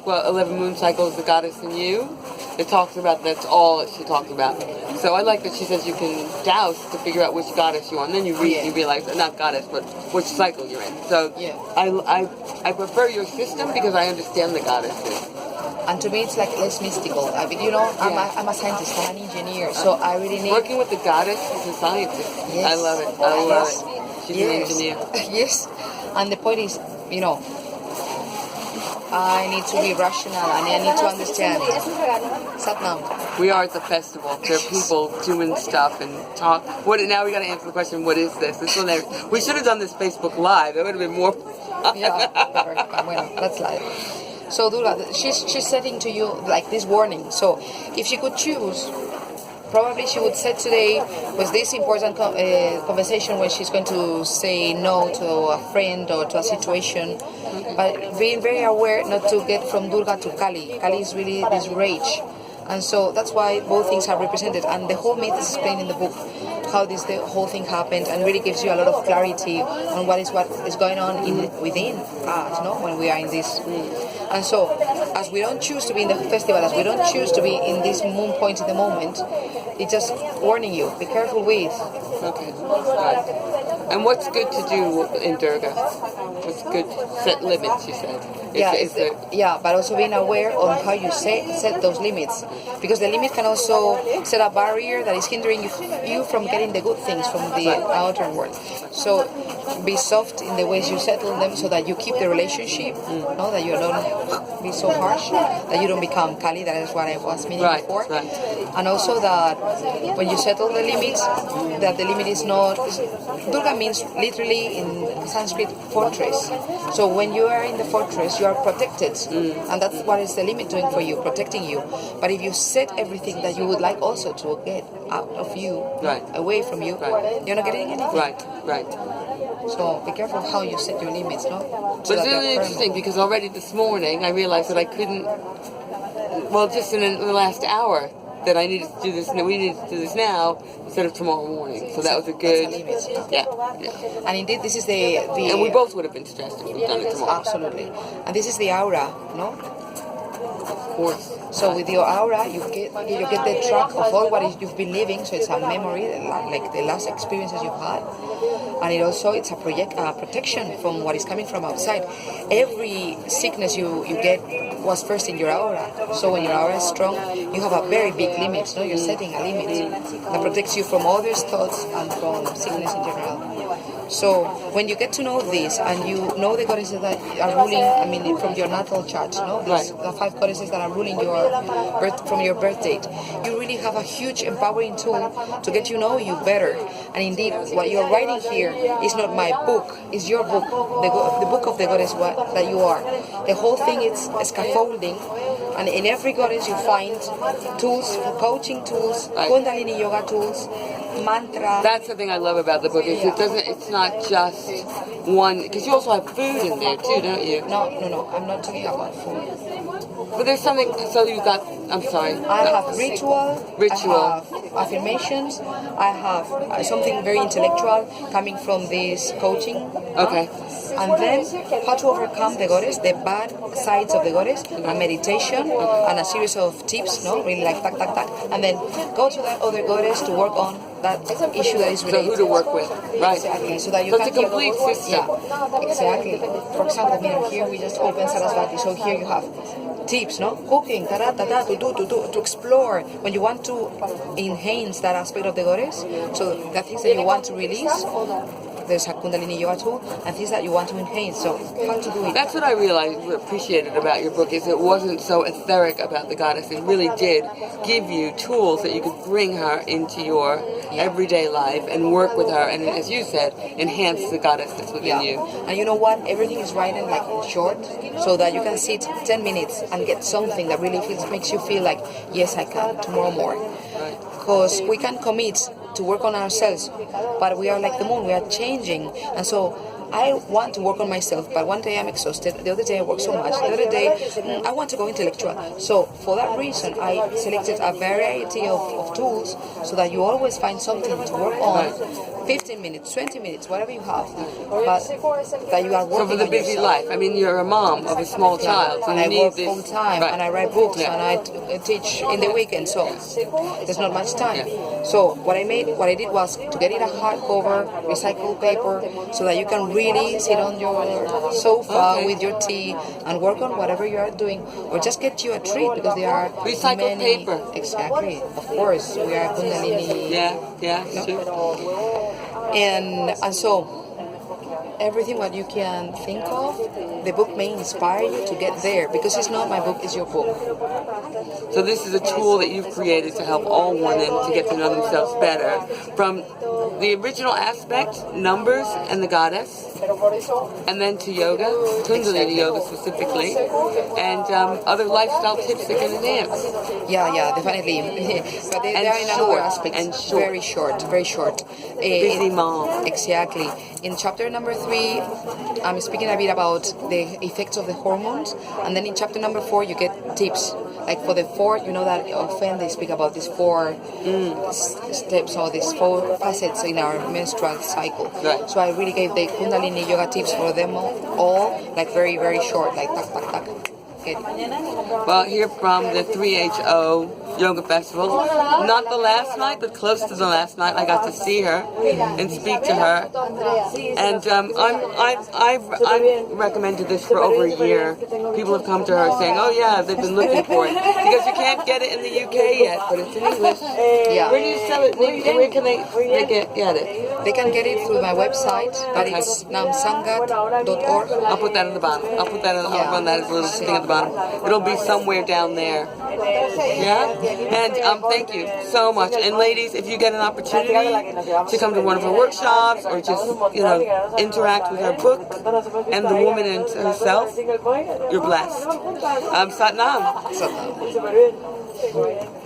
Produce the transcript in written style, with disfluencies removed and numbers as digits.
well, 11 Mooncycle is the goddess in you. It talks about, that's all she talks about. So I like that she says you can douse to figure out which goddess you're on. Then you read, you realize, not goddess, but which cycle you're in. So I prefer your system because I understand the goddesses. And to me, it's like less mystical. I mean, I'm a scientist, I'm an engineer, so I really need... Working with the goddess is a scientist. Yes. I love it. I love it. She's an engineer. Yes. And the point is, I need to be rational and I need to understand. Satnam. We are at the festival. There are people doing stuff and talk. Now we got to answer the question, what is this? We should have done this Facebook Live. That would have been more fun. Yeah, well, that's live. So Dula, she's setting to you like this warning. So if she could choose, probably she would set today was this important conversation when she's going to say no to a friend or to a situation, but being very aware not to get from Durga to Kali. Kali is really this rage, and so that's why both things are represented, and the whole myth is explained in the book, how the whole thing happened, and really gives you a lot of clarity on what is going on within us, when we are in this. And so, as we don't choose to be in the festival, as we don't choose to be in this moon point in the moment, it's just warning you, be careful with. Okay. And what's good to do in Durga? What's good? Set limits, you said. But also being aware on how you set those limits. Because the limit can also set a barrier that is hindering you from getting the good things from the outer world. So be soft in the ways you settle them so that you keep the relationship, that you don't be so harsh, that you don't become Kali, that is what I was meaning before. Right. And also that when you settle the limits, that the limit is not... Durga means literally in Sanskrit fortress. So when you are in the fortress, you are protected. And that's what is the limit doing for you, protecting you. But if you set everything that you would like also to get out of you, away from you, you're not getting anything. Right. So be careful how you set your limits, But it's really interesting because already this morning I realized that I couldn't, just in the last hour, that I needed to do this, we needed to do this now instead of tomorrow morning. So that was a good... Yeah. And indeed, this is the... And we both would have been stressed if we'd done it tomorrow. Absolutely. And this is the aura, Of course. So with your aura, you get the track of all what you've been living. So it's a memory, like the last experiences you've had, and it's a protection from what is coming from outside. Every sickness you get was first in your aura. So when your aura is strong, you have a very big limit. You're setting a limit that protects you from others' thoughts and from sickness in general. So when you get to know this and you know the goddesses that are ruling, from your natal chart, the 5 goddesses that are ruling your birth from your birth date, you really have a huge empowering tool to get to know you better. And indeed, what you're writing here is not my book, it's your book, the book of the goddess that you are. The whole thing is scaffolding, and in every goddess you find tools, coaching tools, Kundalini yoga tools, mantra. That's the thing I love about the book is it's not just one, because you also have food in there too, don't you? No, I'm not talking about food. But there's something, so you got, I'm sorry. I have ritual, I have affirmations, I have something very intellectual coming from this coaching. Okay. And then how to overcome the goddess, the bad sides of the goddess, a meditation and a series of tips, really like tack, tack, tack. And then go to that other goddess to work on that issue that is related. So who to work with, right? Exactly. So that you can it's a complete system. Yeah, exactly. For example, here we just opened Sarasvati, so here you have tips, cooking, to explore when you want to enhance that aspect of the goddess. So the things that you want to release, there's a Kundalini yoga tool, and things that you want to enhance. So how to do it? That's what I appreciated about your book, is it wasn't so etheric about the goddess. It really did give you tools that you could bring her into your everyday life and work with her, and as you said, enhance the goddess that's within you. And you know what? Everything is written like short, so that you can sit 10 minutes and get something that really makes you feel like, yes, I can, tomorrow more. Because we can commit to work on ourselves, but we are like the moon, we are changing. And so I want to work on myself, but one day I'm exhausted, the other day I work so much, the other day I want to go intellectual. So for that reason, I selected a variety of tools so that you always find something to work on. 15 minutes, 20 minutes, whatever you have, but that you are working So for the on busy yourself. life, I mean, you're a mom of a small child, so And you I need work this. full time, Right. and I write books, Yeah. and I teach in the weekend, so there's not much time. So what I did was to get it a hardcover, recycled paper, so that you can really sit on your sofa with your tea and work on whatever you are doing, or just get you a treat because there are Recycled many. paper. Exactly, of course, we are Kundalini. Yeah, sure. And so everything what you can think of, the book may inspire you to get there, because it's not my book, it's your book. So this is a tool that you've created to help all women to get to know themselves better, from the original aspect, numbers and the goddess, and then to yoga, Kundalini yoga specifically, and other lifestyle tips that can enhance. Yeah, definitely. But they are in another aspect. And short. Very short. Busy mom. Exactly. In chapter number 3, I'm speaking a bit about the effects of the hormones, and then in chapter number 4, you get tips. Like for the 4, you know that often they speak about these 4 steps or these 4 facets in our menstrual cycle. Right. So I really gave the Kundalini yoga tips for them all, like very, very short, like tak, tak, tak. Okay. Well, here from the 3HO Yoga Festival, not the last night, but close to the last night, I got to see her and speak to her. And I've recommended this for over a year. People have come to her saying, oh yeah, they've been looking for it. Because you can't get it in the UK yet, but it's in English. Yeah. Where do you sell it? Where can they get it? They can get it through my website, but it's namsangat.org. I'll put that at the bottom. I'll run that as a little thing at the bottom. It'll be somewhere down there. Yeah? And thank you so much. And ladies, if you get an opportunity to come to one of her workshops or just, interact with her book and the woman herself, you're blessed. Sat Nam. Satnam.